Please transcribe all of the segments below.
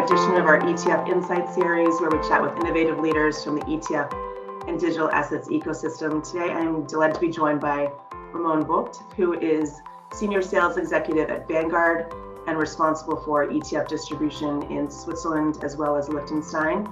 edition of our ETF Insights series, where we chat with innovative leaders from the ETF and digital assets ecosystem. Today, I'm delighted to be joined by Ramon Vogt, who is Senior Sales Executive at Vanguard and responsible for ETF distribution in Switzerland as well as Liechtenstein.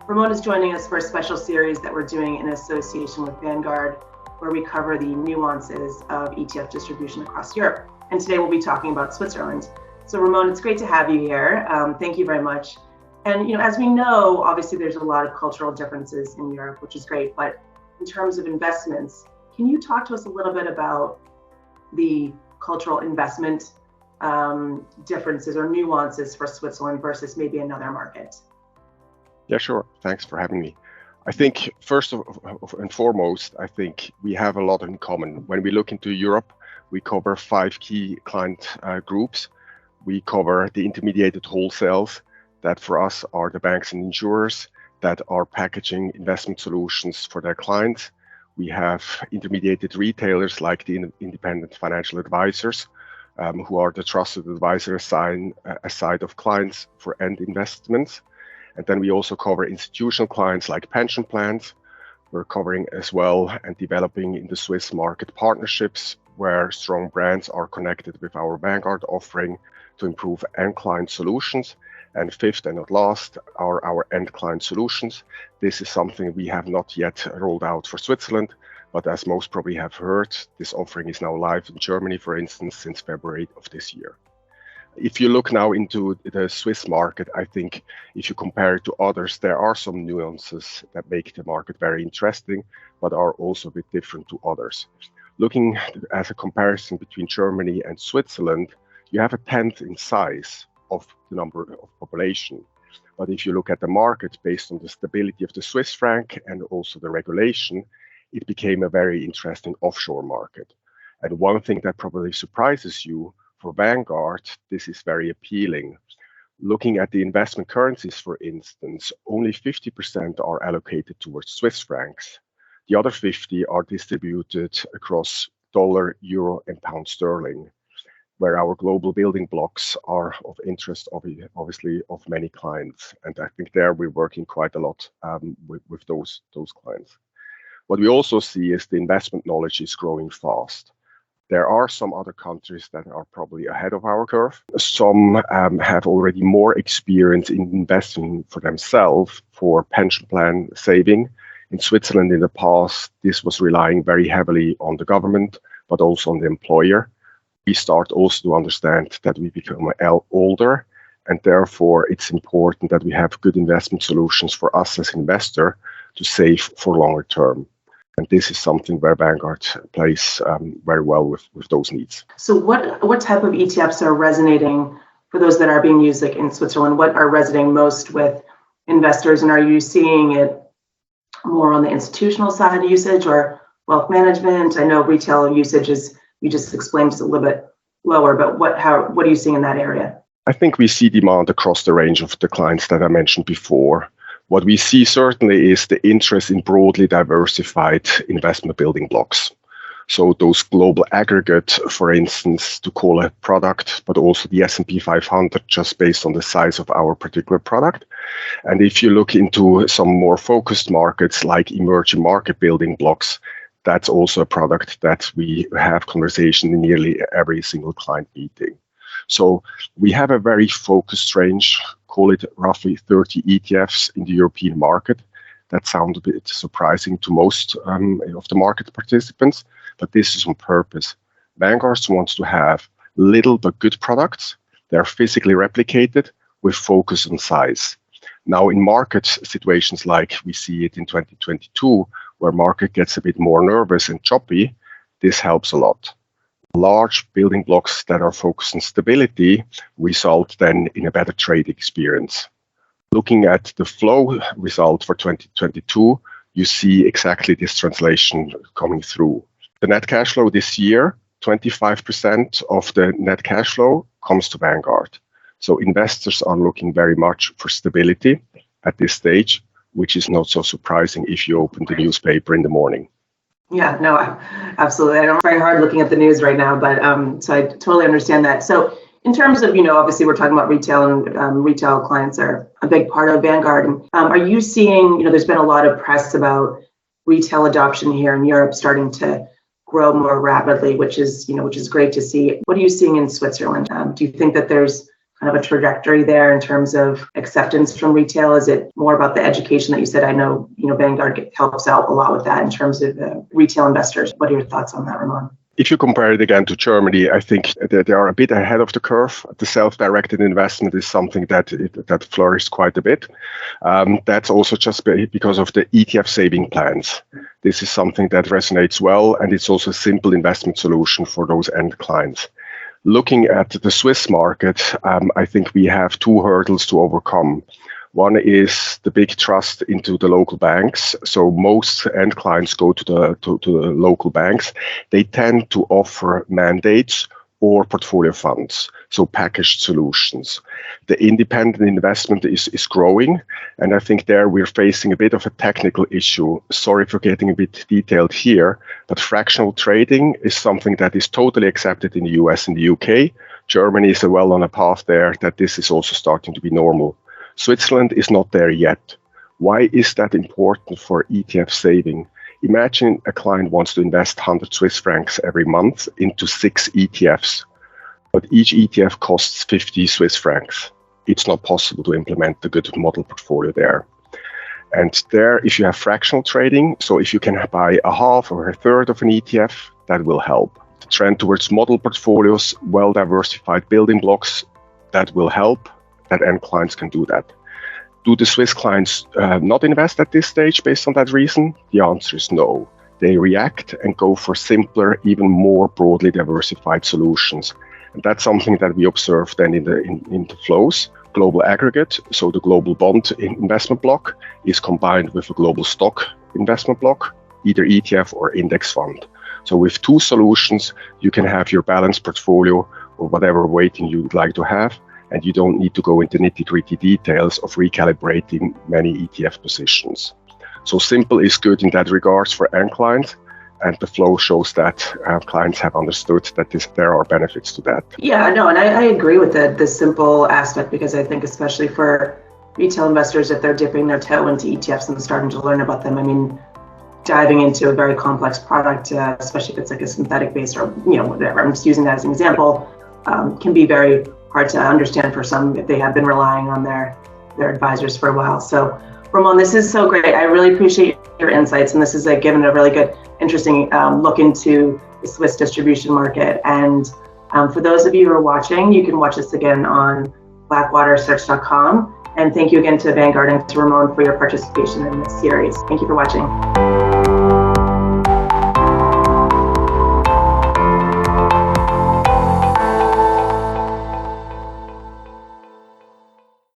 Ramon is joining us for a special series that we're doing in association with Vanguard, where we cover the nuances of ETF distribution across Europe. And today we'll be talking about Switzerland. So Ramon, it's great to have you here. Thank you very much. And as we know, obviously there's a lot of cultural differences in Europe, which is great. But in terms of investments, can you talk to us a little bit about the cultural investment differences or nuances for Switzerland versus maybe another market? Yeah, sure. Thanks for having me. I think first and foremost, I think we have a lot in common. When we look into Europe, we cover 5 key client groups. We cover the intermediated wholesales that for us are the banks and insurers that are packaging investment solutions for their clients. We have intermediated retailers like the independent financial advisors, who are the trusted advisor aside of clients for end investments. And then we also cover institutional clients like pension plans. We're covering as well and developing in the Swiss market partnerships where strong brands are connected with our Vanguard offering to improve end client solutions. And fifth and not last are our end client solutions. This is something we have not yet rolled out for Switzerland, but as most probably have heard, this offering is now live in Germany, for instance, since February of this year. If you look now into the Swiss market, I think if you compare it to others, there are some nuances that make the market very interesting, but are also a bit different to others. Looking at a comparison between Germany and Switzerland, you have a tenth in size of the number of population. But if you look at the market based on the stability of the Swiss franc and also the regulation, it became a very interesting offshore market. And one thing that probably surprises you, for Vanguard, this is very appealing. Looking at the investment currencies, for instance, only 50% are allocated towards Swiss francs. The other 50 are distributed across dollar, euro, and pound sterling, where our global building blocks are of interest, obviously, of many clients. And I think there we're working quite a lot with those clients. What we also see is the investment knowledge is growing fast. There are some other countries that are probably ahead of our curve. Some have already more experience in investing for themselves for pension plan saving. In Switzerland in the past, this was relying very heavily on the government, but also on the employer. We start also to understand that we become older, and therefore it's important that we have good investment solutions for us as investor to save for longer term. And this is something where Vanguard plays very well with those needs. So what type of ETFs are resonating for those that are being used like in Switzerland? What are resonating most with investors? And are you seeing it more on the institutional side of usage or wealth management? I know retail usage is, you just explained, is a little bit lower, but what are you seeing in that area? I think we see demand across the range of the clients that I mentioned before. What we see certainly is the interest in broadly diversified investment building blocks. So those global aggregate, for instance, to call a product, but also the S&P 500 just based on the size of our particular product. And if you look into some more focused markets like emerging market building blocks, that's also a product that we have conversation in nearly every single client meeting. So we have a very focused range, call it roughly 30 ETFs in the European market. That sounds a bit surprising to most of the market participants, but this is on purpose. Vanguard wants to have little but good products. They're physically replicated with focus on size. Now, in market situations like we see it in 2022, where market gets a bit more nervous and choppy, this helps a lot. Large building blocks that are focused on stability result then in a better trade experience. Looking at the flow result for 2022, you see exactly this translation coming through. The net cash flow this year, 25% of the net cash flow comes to Vanguard. So investors are looking very much for stability at this stage, which is not so surprising if you open the newspaper in the morning. Yeah, no, absolutely. I don't very hard looking at the news right now, but so I totally understand that. So in terms of, obviously we're talking about retail, and retail clients are a big part of Vanguard. And are you seeing, there's been a lot of press about retail adoption here in Europe starting to grow more rapidly, which is great to see. What are you seeing in Switzerland? Do you think that there's kind of a trajectory there in terms of acceptance from retail? Is it more about the education that you said? I know, Vanguard helps out a lot with that in terms of retail investors. What are your thoughts on that, Ramon? If you compare it again to Germany, I think they are a bit ahead of the curve. The self-directed investment is something that flourished quite a bit. That's also just because of the ETF saving plans. This is something that resonates well, and it's also a simple investment solution for those end clients. Looking at the Swiss market, I think we have two hurdles to overcome. One is the big trust into the local banks. So most end clients go to the local banks. They tend to offer mandates or portfolio funds, so packaged solutions. The independent investment is growing, and I think there we're facing a bit of a technical issue. Sorry for getting a bit detailed here, but fractional trading is something that is totally accepted in the US and the UK. Germany is well on a path there that this is also starting to be normal. Switzerland is not there yet. Why is that important for ETF saving? Imagine a client wants to invest 100 Swiss francs every month into 6 ETFs, but each ETF costs 50 Swiss francs. It's not possible to implement a good model portfolio there. And there, if you have fractional trading, so if you can buy a half or a third of an ETF, that will help. The trend towards model portfolios, well-diversified building blocks, that will help. That end clients can do that. Do the Swiss clients not invest at this stage based on that reason? The answer is no. They react and go for simpler, even more broadly diversified solutions. And that's something that we observe then in the flows. Global aggregate, so the global bond investment block, is combined with a global stock investment block, either ETF or index fund. So with two solutions, you can have your balanced portfolio or whatever weighting you would like to have, and you don't need to go into nitty-gritty details of recalibrating many ETF positions. So simple is good in that regards for end clients, and the flow shows that clients have understood that there are benefits to that. Yeah, no, and I agree with the simple aspect, because I think especially for retail investors, if they're dipping their toe into ETFs and starting to learn about them, I mean, diving into a very complex product, especially if it's like a synthetic base or whatever, I'm just using that as an example, can be very hard to understand for some if they have been relying on their advisors for a while. So Ramon, this is so great. I really appreciate your insights, and this is given a really good, interesting look into the Swiss distribution market. And for those of you who are watching, you can watch this again on blackwatersearch.com. And thank you again to Vanguard and to Ramon for your participation in this series. Thank you for watching.